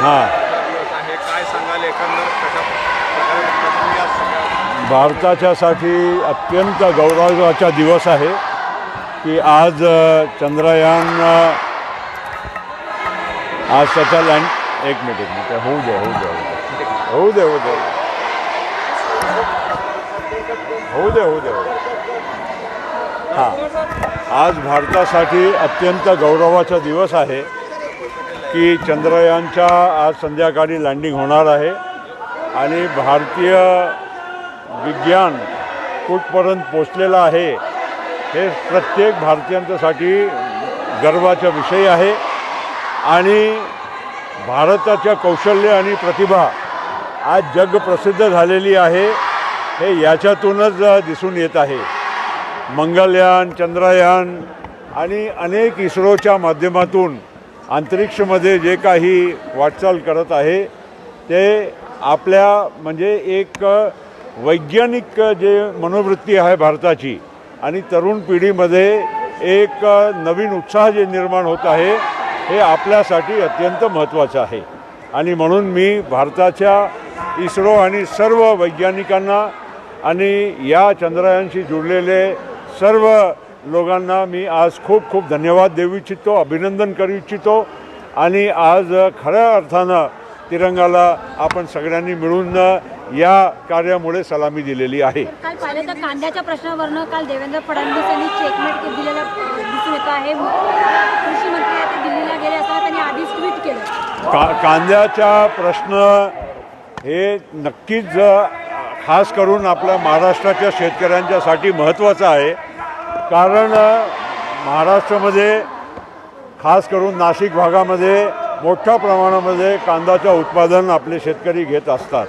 हां, दिवस आहे, काय सांगाल एकंदर कशा प्रकारे प्रक्रिया सगळ्या? भारताच्यासाठी अत्यंत गौरवाचा दिवस आहे की आज चंद्रयान आज त्याचा एक मिनिट होऊ दे होऊ दे होऊ दे होऊ दे होऊ दे होऊ दे होऊ दे हां, आज भारतासाठी अत्यंत गौरवाचा दिवस आहे की चंद्रयानच्या आज संध्याकाळी लँडिंग होणार आहे आणि भारतीय विज्ञान कुठपर्यंत पोचलेलं आहे हे प्रत्येक भारतीयांच्यासाठी गर्वाचा विषय आहे आणि भारताच्या कौशल्य आणि प्रतिभा आज जगप्रसिद्ध झालेली आहे हे याच्यातूनच दिसून येत आहे. मंगलयान, चंद्रयान आणि अनेक इस्रोच्या माध्यमातून अंतरिक्षमध्ये जे काही वाटचाल करत आहे ते आपल्या म्हणजे एक वैज्ञानिक जे मनोवृत्ती आहे भारताची आणि तरुण पिढीमध्ये एक नवीन उत्साह जे निर्माण होत आहे हे आपल्यासाठी अत्यंत महत्त्वाचं आहे. आणि म्हणून मी भारताच्या इस्रो आणि सर्व वैज्ञानिकांना आणि या चंद्रयानशी जुळलेले सर्व लोकांना मी आज खूप खूप धन्यवाद देऊ इच्छितो, अभिनंदन करू इच्छितो. आणि आज खऱ्या अर्थानं तिरंगाला आपण सगळ्यांनी मिळून या कार्यामुळे सलामी दिलेली आहे. काल पाहिलं तर कांद्याच्या प्रश्नावरनं काल देवेंद्र फडणवीस यांनी चेकमेट दिलेलं दिसून येत आहे. कृषी मंत्री आता दिल्लीला गेले असताना त्यांनी आधीच ट्विट केलं. कांद्याचा प्रश्न हे नक्कीच खास करून आपल्या महाराष्ट्राच्या शेतकऱ्यांच्यासाठी महत्त्वाचा आहे. कारण महाराष्ट्रामध्ये खास करून नाशिक भागामध्ये मोठ्या प्रमाणामध्ये कांद्याचं उत्पादन आपले शेतकरी घेत असतात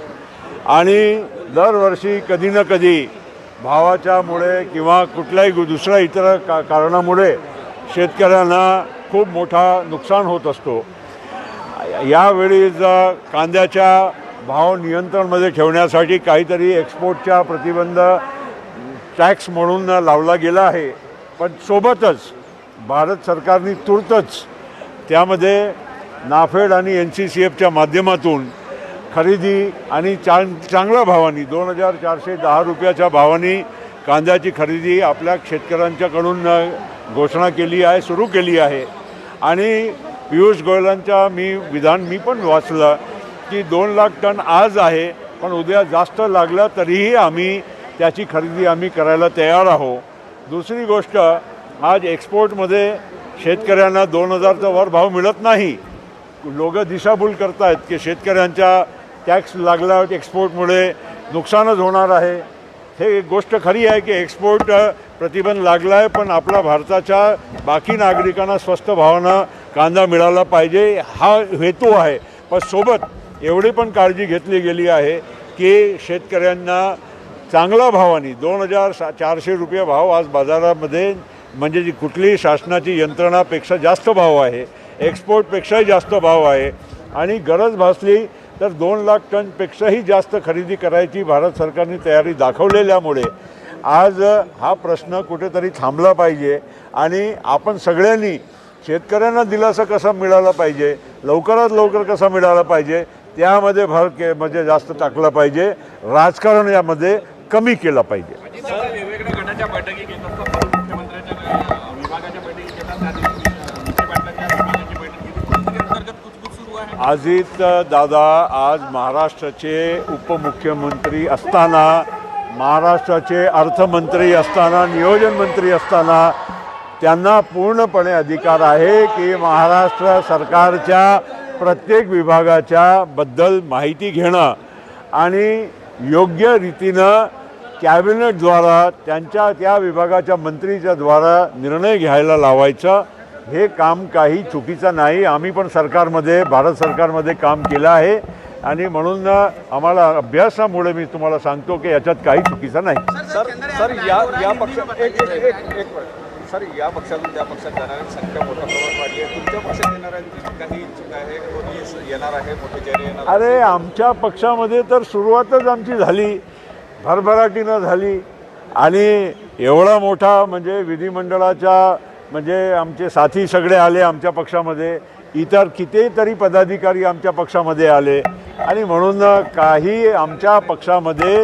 आणि दरवर्षी कधी ना कधी भावाच्यामुळे किंवा कुठल्याही दुसऱ्या इतर कारणामुळे शेतकऱ्यांना खूप मोठा नुकसान होत असतो. यावेळी कांद्याच्या भाव नियंत्रणमध्ये ठेवण्यासाठी काहीतरी एक्सपोर्टच्या प्रतिबंध टॅक्स म्हणून लावला गेला आहे. पण सोबतच भारत सरकारने तुर्तच त्यामध्ये नाफेड आणि NCCFच्या माध्यमातून खरेदी आणि चांगल्या भावानी 2,410 रुपयाच्या भावानी कांद्याची खरेदी आपल्या शेतकऱ्यांच्याकडून घोषणा केली आहे, सुरू केली आहे. आणि पियुष गोयलांच्या विधान मी पण वाचलं की 2 लाख टन आज आहे पण उद्या जास्त लागलं तरीही आम्ही त्याची खरेदी आम्ही करायला तयार आहोत. दुसरी गोष्ट, आज एक्सपोर्टमध्ये शेतकऱ्यांना 2,000चा वर भाव मिळत नाही. लोक दिशाभूल करत आहेत की शेतकऱ्यांच्या टॅक्स लागला एक्सपोर्टमुळे नुकसानच होणार आहे. हे गोष्ट खरी आहे की एक्सपोर्ट प्रतिबंध लागला आहे पण आपल्या भारताच्या बाकी नागरिकांना स्वस्त भावानं कांदा मिळाला पाहिजे हा हेतू आहे. पण सोबत एवढी पण काळजी घेतली गेली आहे की शेतकऱ्यांना चांगल्या भावाने 2,400 रुपये भाव आज बाजारामध्ये म्हणजे जी कुठलीही शासनाची यंत्रणापेक्षा जास्त भाव आहे, एक्सपोर्टपेक्षाही जास्त भाव आहे. आणि गरज भासली तर 2 लाख टनपेक्षाही जास्त खरेदी करायची भारत सरकारने तयारी दाखवलेल्यामुळे आज हा प्रश्न कुठेतरी थांबला पाहिजे. आणि आपण सगळ्यांनी शेतकऱ्यांना दिलासा कसा मिळाला पाहिजे, लवकरात लवकर कसा मिळाला पाहिजे त्यामध्ये भर म्हणजे जास्त टाकला पाहिजे. राजकारण यामध्ये कमी केलं पाहिजे. वेगवेगळ्या गटाच्या बैठकी घेत असतात, मुख्यमंत्र्यांच्या विभागाच्या बैठकी घेतात, त्या दिवशी विभागाची बैठक घेतली, अंतर्गत कुचकुच सुरू आहे. अजित दादा आज महाराष्ट्राचे उपमुख्यमंत्री असताना, महाराष्ट्राचे अर्थमंत्री असताना, नियोजन मंत्री असताना त्यांना पूर्णपणे अधिकार आहे की महाराष्ट्र सरकारच्या प्रत्येक विभागाच्या बद्दल माहिती घेणं आणि योग्य रीतीनं कॅबिनेटद्वारा त्या विभागाच्या मंत्रीच्या द्वारा निर्णय घ्यायला लावायचं. हे काम काही चुकीचं नाही. आम्ही पण सरकारमध्ये भारत सरकारमध्ये काम केलं आहे आणि म्हणून आम्हाला अभ्यासामुळे मी तुम्हाला सांगतो की याच्यात काही चुकीचं नाही. सर या पक्षात सर या पक्षातून त्या पक्षात जाणाऱ्यांची संख्या मोठ्या प्रमाणात वाढली आहे. तुमच्या पक्षात येणाऱ्यांची काही इच्छुक आहे, कोणी येणार आहे, मोठे चेहरे येणार? अरे आमच्या पक्षामध्ये तर सुरुवातच आमची झाली, भरभराटीनं झाली. आणि एवढा मोठा म्हणजे विधिमंडळाच्या म्हणजे आमचे साथी सगळे आले आमच्या पक्षामध्ये. इतर कितीतरी पदाधिकारी आमच्या पक्षामध्ये आले आणि म्हणून काही आमच्या पक्षामध्ये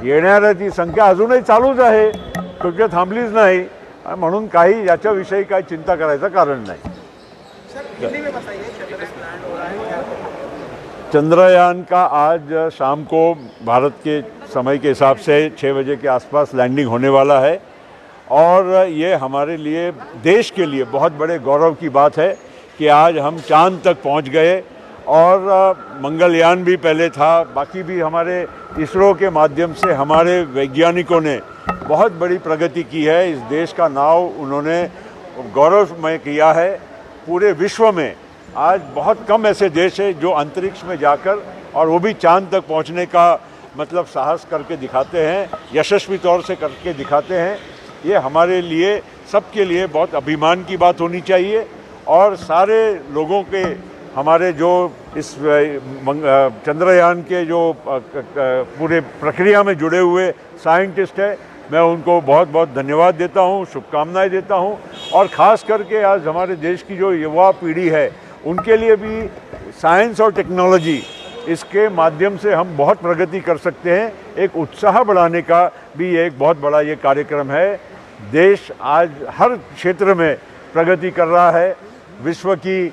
येणाऱ्याची संख्या अजूनही चालूच आहे, कुठे थांबलीच नाही. म्हणून काही याच्याविषयी काही चिंता करायचं कारण नाही. चंद्रयान का आज शाम को भारत के समय के हिसाब से 6 बजे के आसपास लैंडिंग होने वाला है और ये हमारे लिए, देश के लिए बहुत बड़े गौरव की बात है कि आज हम चांद तक पहुंच गए. और मंगलयान भी पहले था, बाकी भी हमारे इसरो के माध्यम से हमारे वैज्ञानिकों ने बहुत बड़ी प्रगति की है. इस देश का नाम उन्होंने गौरवमय किया है. पूरे विश्व में आज बहुत कम ऐसे देश हैं जो अंतरिक्ष में जाकर और वो भी चांद तक पहुंचने का मतलब साहस करके दिखाते हैं, यशस्वी तौर से करके दिखाते हैं. ये हमारे लिए, सबके लिए बहुत अभिमान की बात होनी चाहिए. और सारे लोगों के, हमारे जो इस चंद्रयान के जो पूरे प्रक्रिया में जुड़े हुए साइंटिस्ट हैं, मैं उनको बहुत बहुत धन्यवाद देता हूँ, शुभकामनाएं देता हूँ. और ख़ास करके आज हमारे देश की जो युवा पीढ़ी है उनके लिए भी साइंस और टेक्नोलॉजी, इसके माध्यम से हम बहुत प्रगति कर सकते हैं. एक उत्साह बढ़ाने का भी एक बहुत बड़ा ये कार्यक्रम है. देश आज हर क्षेत्र में प्रगति कर रहा है. विश्व की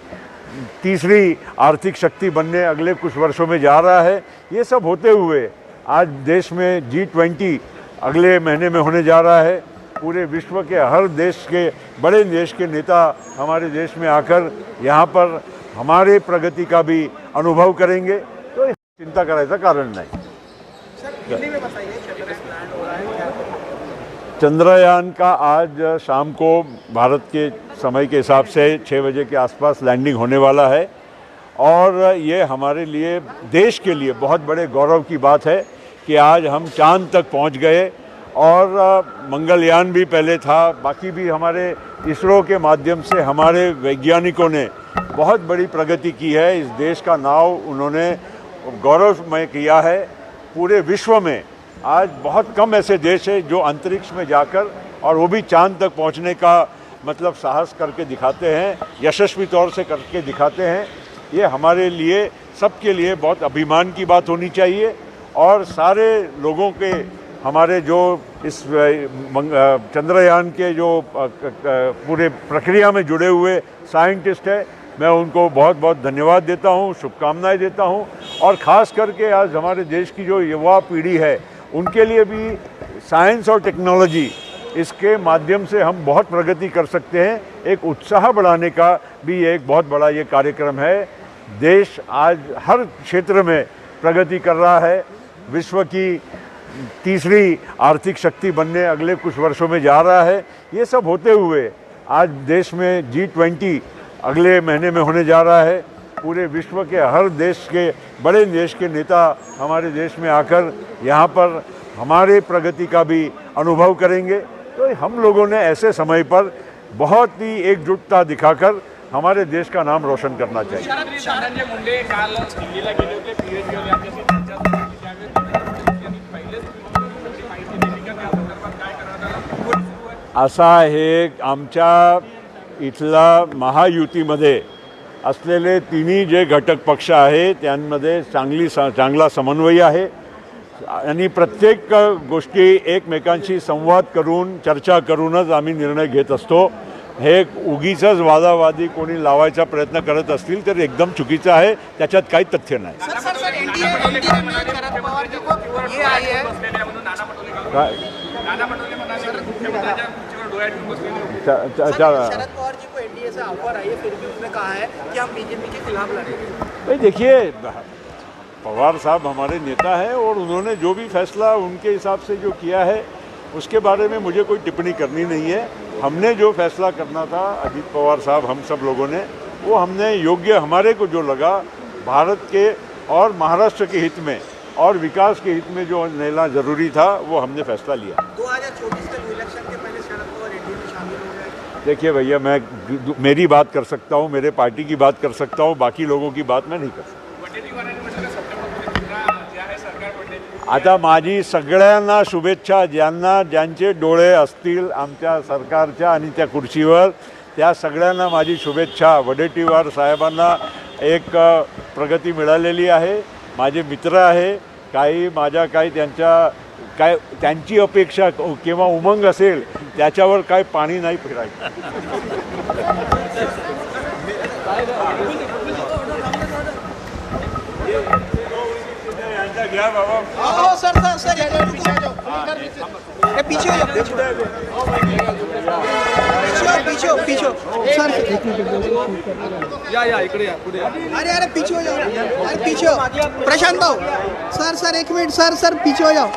तीसरी आर्थिक शक्ति बनने अगले कुछ वर्षों में जा रहा है. ये सब होते हुए आज देश में G20 अगले महीने में होने जा रहा है. पूरे विश्व के हर देश के, बड़े देश के नेता हमारे देश में आकर यहाँ पर हमारे प्रगति का भी अनुभव करेंगे. तो चिंता करायचं कारण नाही. चंद्रयान का आज शाम को भारत के समय के हिसाब से 6 बजे के आसपास लैंडिंग होने वाला है और ये हमारे लिए, देश के लिए बहुत बड़े गौरव की बात है कि आज हम चांद तक पहुंच गए. और मंगलयान भी पहले था, बाकी भी हमारे इसरो के माध्यम से हमारे वैज्ञानिकों ने बहुत बड़ी प्रगति की है. इस देश का नाम उन्होंने गौरवमय किया है. पूरे विश्व में आज बहुत कम ऐसे देश हैं जो अंतरिक्ष में जाकर और वो भी चांद तक पहुंचने का मतलब साहस करके दिखाते हैं, यशस्वी तौर से करके दिखाते हैं. ये हमारे लिए, सबके लिए बहुत अभिमान की बात होनी चाहिए. और सारे लोगों के, हमारे जो इस चंद्रयान के जो पूरे प्रक्रिया में जुड़े हुए साइंटिस्ट हैं, मैं उनको बहुत बहुत धन्यवाद देता हूँ, शुभकामनाएं देता हूँ. और ख़ास करके आज हमारे देश की जो युवा पीढ़ी है उनके लिए भी साइंस और टेक्नोलॉजी, इसके माध्यम से हम बहुत प्रगति कर सकते हैं. एक उत्साह बढ़ाने का भी एक बहुत बड़ा ये कार्यक्रम है. देश आज हर क्षेत्र में प्रगति कर रहा है. विश्व की तीसरी आर्थिक शक्ति बनने अगले कुछ वर्षों में जा रहा है. ये सब होते हुए आज देश में G20 अगले महीने में होने जा रहा है. पूरे विश्व के हर देश के, बड़े देश के नेता हमारे देश में आकर यहाँ पर हमारे प्रगति का भी अनुभव करेंगे. तो हम लोगों ने ऐसे समय पर बहुत ही एकजुटता दिखाकर हमारे देश का नाम रोशन करना चाहिए. धनंजय मुंडे काल दिल्लीला गेले होते, PhD वाले आमच्याशी चर्चा झाली. त्यावेळी त्यांनी पहिलेच माहिती दिली का त्या संदर्भात काय करण्यात आलं. असा हे आमच्या इथला महायुतीमध्ये असलेले तिन्ही जे घटक पक्ष आहे त्यांमध्ये चांगला समन्वय आहे आणि प्रत्येक गोष्टी एकमेकांशी संवाद करून, चर्चा करूनच आम्ही निर्णय घेत असतो. हे उगीचच वादावादी कोणी लावायचा प्रयत्न करत असतील तर एकदम चुकीचं आहे. त्याच्यात काही तथ्य नाही. भाई देखिए, पवार साहब हमारे नेता हैं और उन्होंने जो भी फैसला उनके हिसाब से जो किया है उसके बारे में मुझे कोई टिप्पणी करनी नहीं है. हमने जो फैसला करना था, अजित पवार साहब, हम सब लोगों ने, वो हमने योग्य, हमारे को जो लगा भारत के और महाराष्ट्र के हित में और विकास के हित में जो लेना ज़रूरी था, वो हमने फैसला लिया. 2024 के इलेक्शन के पहले शरद पवार एनडीए में शामिल हो जाएंगे. देखिए भैया, मैं मेरी बात कर सकता हूँ, मेरे पार्टी की बात कर सकता हूँ, बाकी लोगों की बात मैं नाही कर सकता. आता माझी सगळ्यांना शुभेच्छा, ज्यांचे डोळे असतील आमच्या सरकारच्या आणि त्या खुर्चीवर, त्या सगळ्यांना माझी शुभेच्छा. वडेट्टीवार साहेबांना एक प्रगती मिळालेली आहे. माझे मित्र आहे, काही त्यांची अपेक्षा किंवा उमंग असेल त्याच्यावर काय पाणी नाही फिरायचं. घ्या बाबा. सर सर सर पीछे हो जाओ पीछे हो पीछे हो सर या इकडे या पुढे या. अरे पीछे हो जाओ अरे पीछे हो प्रशांत भाऊ सर सर एक मिनट सर सर पीछे हो जाओ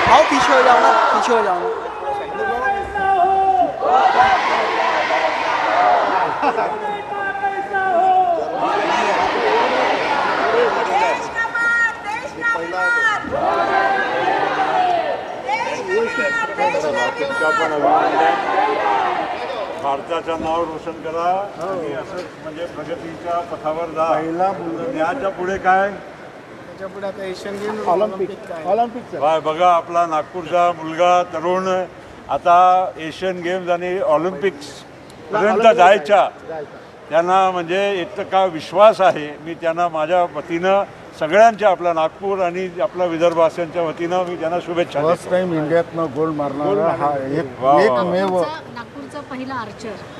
आओ पीछे हो जाओ ना पीछे हो जाओ ना तुमचा पण अभिनंदन. भारताचं नाव रोशन करा आणि असंच म्हणजे प्रगतीच्या पथावर जा. याच्या पुढे काय पुढे आता एशियन गेम ऑलिम्पिक बघा, आपला नागपूरचा मुलगा तरुण आता एशियन गेम्स आणि ऑलिम्पिक्स पर्यंत जायच्या. त्यांना म्हणजे इतका विश्वास आहे. मी त्यांना माझ्या वतीनं सगळ्यांच्या, आपला नागपूर आणि आपला विदर्भवासियांच्या वतीनं मी त्यांना शुभेच्छा देतो. फर्स्ट टाइम इंडियातनं गोल्ड मारणारा हा एकमेव नागपूरचा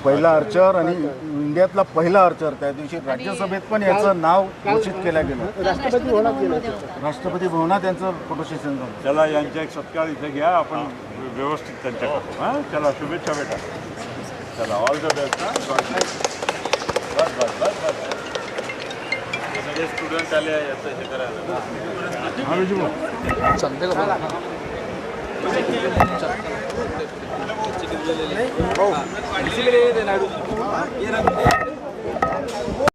पहिला आर्चर आणि इंडियातला पहिला आर्चर. त्या दिवशी राज्यसभेत पण याचं नाव घोषित केलं गेलं. राष्ट्रपती भवनात यांचं फोटो सेशन झालं. चला, यांचा एक सत्कार इथे घ्या, आपण व्यवस्थित त्यांच्या करू. हां, चला, शुभेच्छा बेटा. चला, ऑल द बेस्ट. बस बस बस बस. सगळे स्टुडंट आले याचं हे करायला. हा विजू इसीलिए नायडू